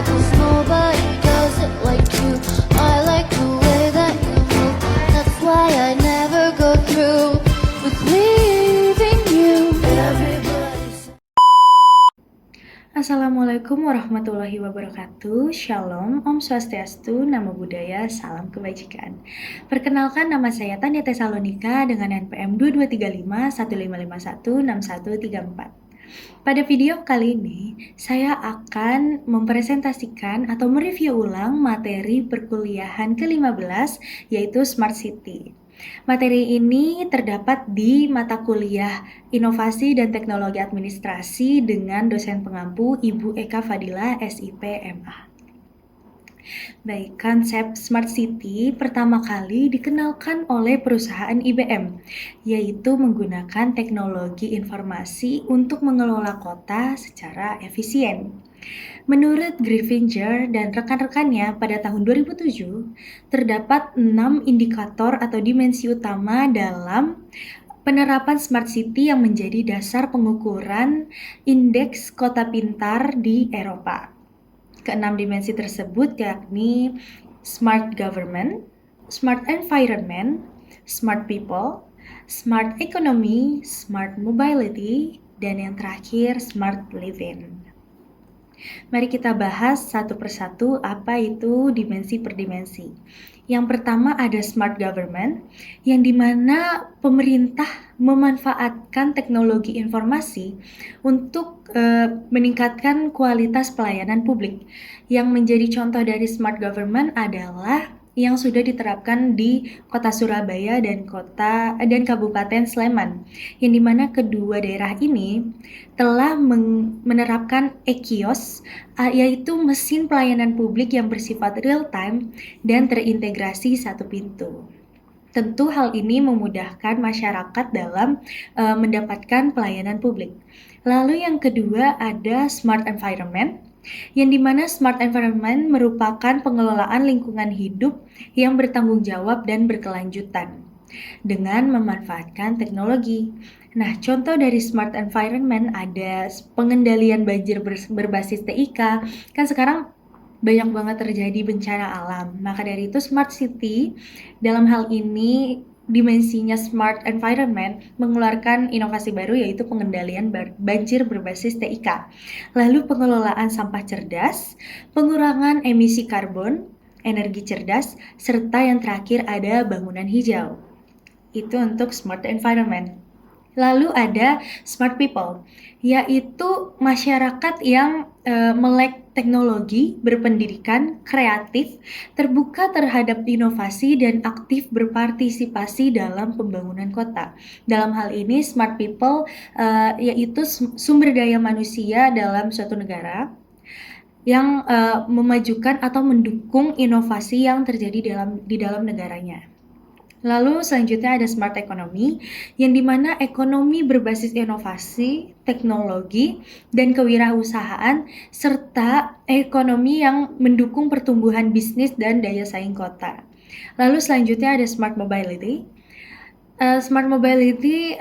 'Cause nobody does it like you. I like the way that you move. That's why I never go through with leaving you. Everybody. Assalamualaikum warahmatullahi wabarakatuh. Shalom, Om Swastiastu, Namo Buddhaya, Salam Kebajikan. Perkenalkan, nama saya Tania Tesalonika dengan NPM 2235 1551 6134. Pada video kali ini, saya akan mempresentasikan atau mereview ulang materi perkuliahan ke-15, yaitu Smart City. Materi ini terdapat di mata kuliah Inovasi dan Teknologi Administrasi dengan dosen pengampu Ibu Eka Fadila, SIP, MA. Baik, konsep Smart City pertama kali dikenalkan oleh perusahaan IBM, yaitu menggunakan teknologi informasi untuk mengelola kota secara efisien. Menurut Griffinger dan rekan-rekannya pada tahun 2007, terdapat 6 indikator atau dimensi utama dalam penerapan Smart City yang menjadi dasar pengukuran indeks kota pintar di Eropa. Keenam dimensi tersebut yakni Smart Government, Smart Environment, Smart People, Smart Economy, Smart Mobility, dan yang terakhir Smart Living. Mari kita bahas satu persatu apa itu dimensi per dimensi. Yang pertama ada Smart Government, yang dimana pemerintah memanfaatkan teknologi informasi untuk meningkatkan kualitas pelayanan publik. Yang menjadi contoh dari Smart Government adalah yang sudah diterapkan di Kota Surabaya dan Kabupaten Sleman, yang dimana kedua daerah ini telah menerapkan e-kios, yaitu mesin pelayanan publik yang bersifat real time dan terintegrasi satu pintu. Tentu hal ini memudahkan masyarakat dalam mendapatkan pelayanan publik. Lalu yang kedua ada Smart Environment, yang dimana Smart Environment merupakan pengelolaan lingkungan hidup yang bertanggung jawab dan berkelanjutan dengan memanfaatkan teknologi. Nah, contoh dari Smart Environment ada pengendalian banjir berbasis TIK. Kan sekarang banyak banget terjadi bencana alam. Maka dari itu Smart City dalam hal ini dimensinya Smart Environment mengeluarkan inovasi baru yaitu pengendalian banjir berbasis TIK. Lalu pengelolaan sampah cerdas, pengurangan emisi karbon, energi cerdas, serta yang terakhir ada bangunan hijau. Itu untuk Smart Environment. Lalu ada Smart People, yaitu masyarakat yang melek teknologi, berpendidikan, kreatif, terbuka terhadap inovasi, dan aktif berpartisipasi dalam pembangunan kota. Dalam hal ini, Smart People yaitu sumber daya manusia dalam suatu negara yang memajukan atau mendukung inovasi yang terjadi di dalam negaranya. Lalu selanjutnya ada Smart Economy, yang dimana ekonomi berbasis inovasi, teknologi, dan kewirausahaan, serta ekonomi yang mendukung pertumbuhan bisnis dan daya saing kota. Lalu selanjutnya ada Smart Mobility. Smart Mobility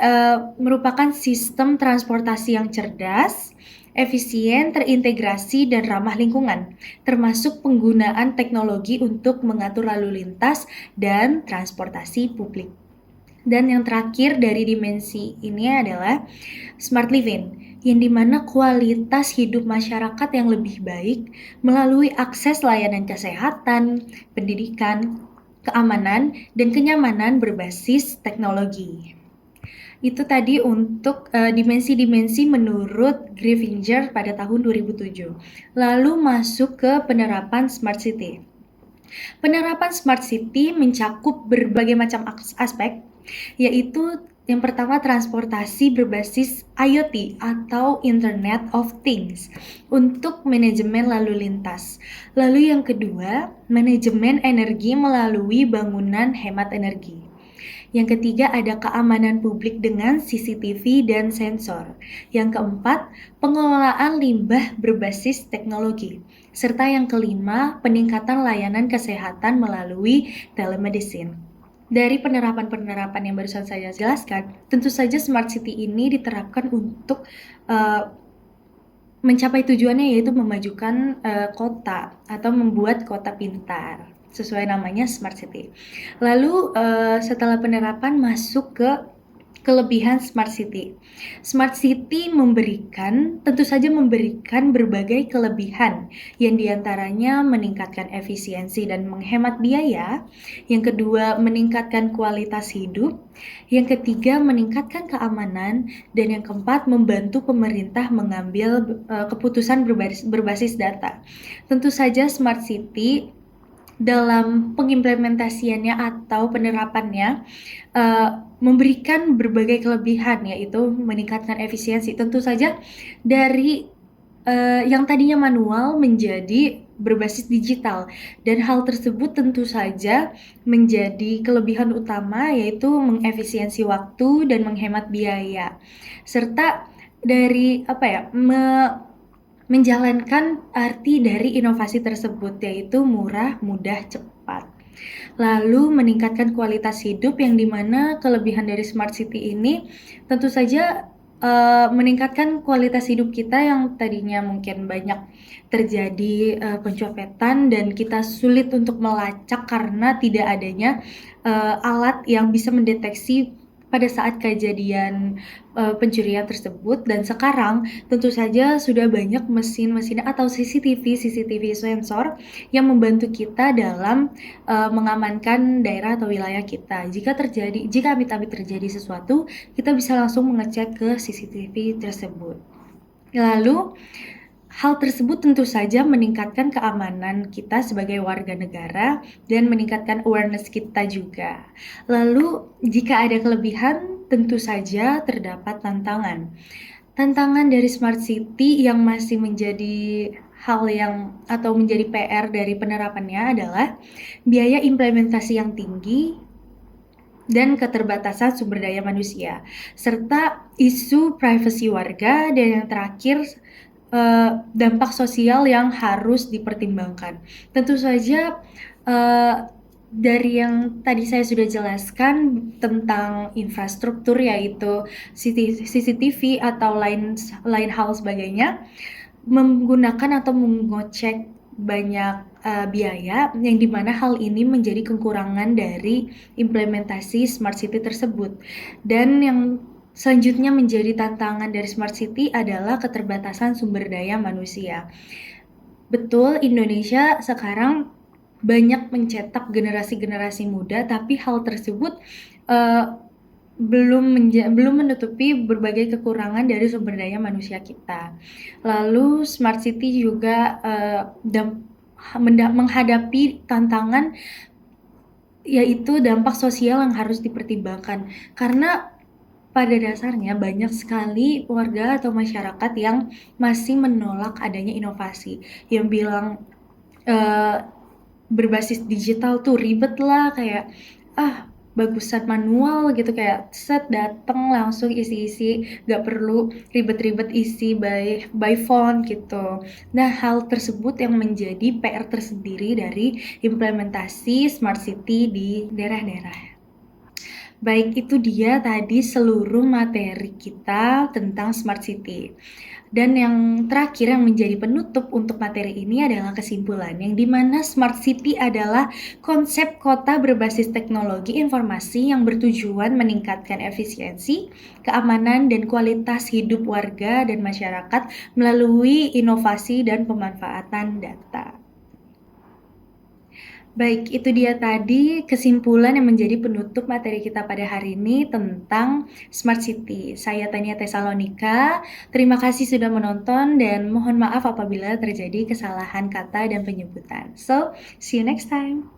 merupakan sistem transportasi yang cerdas, efisien, terintegrasi, dan ramah lingkungan, termasuk penggunaan teknologi untuk mengatur lalu lintas dan transportasi publik. Dan yang terakhir dari dimensi ini adalah Smart Living, yang dimana kualitas hidup masyarakat yang lebih baik melalui akses layanan kesehatan, pendidikan, keamanan, dan kenyamanan berbasis teknologi. Itu tadi untuk dimensi-dimensi menurut Griffinger pada tahun 2007. Lalu masuk ke penerapan Smart City. Penerapan Smart City mencakup berbagai macam aspek, yaitu yang pertama transportasi berbasis IoT atau Internet of Things untuk manajemen lalu lintas. Lalu yang kedua, manajemen energi melalui bangunan hemat energi. Yang ketiga ada keamanan publik dengan CCTV dan sensor. Yang keempat, pengelolaan limbah berbasis teknologi. Serta yang kelima, peningkatan layanan kesehatan melalui telemedicine. Dari penerapan-penerapan yang barusan saya jelaskan, tentu saja Smart City ini diterapkan untuk mencapai tujuannya, yaitu memajukan kota atau membuat kota pintar sesuai namanya Smart City. Lalu setelah penerapan masuk ke kelebihan Smart City. Smart City tentu saja memberikan berbagai kelebihan, yang diantaranya meningkatkan efisiensi dan menghemat biaya, yang kedua meningkatkan kualitas hidup, yang ketiga meningkatkan keamanan, dan yang keempat membantu pemerintah mengambil keputusan berbasis data. Tentu saja Smart City dalam pengimplementasiannya atau penerapannya memberikan berbagai kelebihan, yaitu meningkatkan efisiensi. Tentu saja dari yang tadinya manual menjadi berbasis digital, dan hal tersebut tentu saja menjadi kelebihan utama, yaitu mengefisiensi waktu dan menghemat biaya, serta dari menjalankan arti dari inovasi tersebut, yaitu murah, mudah, cepat. Lalu meningkatkan kualitas hidup, yang dimana kelebihan dari Smart City ini tentu saja meningkatkan kualitas hidup kita yang tadinya mungkin banyak terjadi pencopetan dan kita sulit untuk melacak karena tidak adanya alat yang bisa mendeteksi pada saat kejadian pencurian tersebut. Dan sekarang tentu saja sudah banyak mesin-mesin atau CCTV sensor yang membantu kita dalam mengamankan daerah atau wilayah kita. Jika amit-amit terjadi sesuatu, kita bisa langsung mengecek ke CCTV tersebut. Lalu hal tersebut tentu saja meningkatkan keamanan kita sebagai warga negara dan meningkatkan awareness kita juga. Lalu jika ada kelebihan, tentu saja terdapat tantangan. Tantangan dari Smart City yang masih menjadi menjadi PR dari penerapannya adalah biaya implementasi yang tinggi dan keterbatasan sumber daya manusia, serta isu privasi warga, dan yang terakhir dampak sosial yang harus dipertimbangkan. Tentu saja dari yang tadi saya sudah jelaskan tentang infrastruktur, yaitu CCTV atau lain hal sebagainya, menggunakan atau mengocek banyak biaya, yang dimana hal ini menjadi kekurangan dari implementasi Smart City tersebut. Dan yang selanjutnya menjadi tantangan dari Smart City adalah keterbatasan sumber daya manusia. Betul, Indonesia sekarang banyak mencetak generasi-generasi muda, tapi hal tersebut belum menutupi berbagai kekurangan dari sumber daya manusia kita. Lalu Smart City juga menghadapi tantangan, yaitu dampak sosial yang harus dipertimbangkan, karena pada dasarnya banyak sekali warga atau masyarakat yang masih menolak adanya inovasi, yang bilang berbasis digital tuh ribet lah, kayak bagusan manual gitu, kayak dateng langsung isi-isi, gak perlu ribet-ribet isi by phone gitu. Nah, hal tersebut yang menjadi PR tersendiri dari implementasi Smart City di daerah-daerah. Baik, itu dia tadi seluruh materi kita tentang Smart City. Dan yang terakhir yang menjadi penutup untuk materi ini adalah kesimpulan, yang dimana Smart City adalah konsep kota berbasis teknologi informasi yang bertujuan meningkatkan efisiensi, keamanan, dan kualitas hidup warga dan masyarakat melalui inovasi dan pemanfaatan data. Baik, itu dia tadi kesimpulan yang menjadi penutup materi kita pada hari ini tentang Smart City. Saya Tania Tesalonika, terima kasih sudah menonton dan mohon maaf apabila terjadi kesalahan kata dan penyebutan. So, see you next time.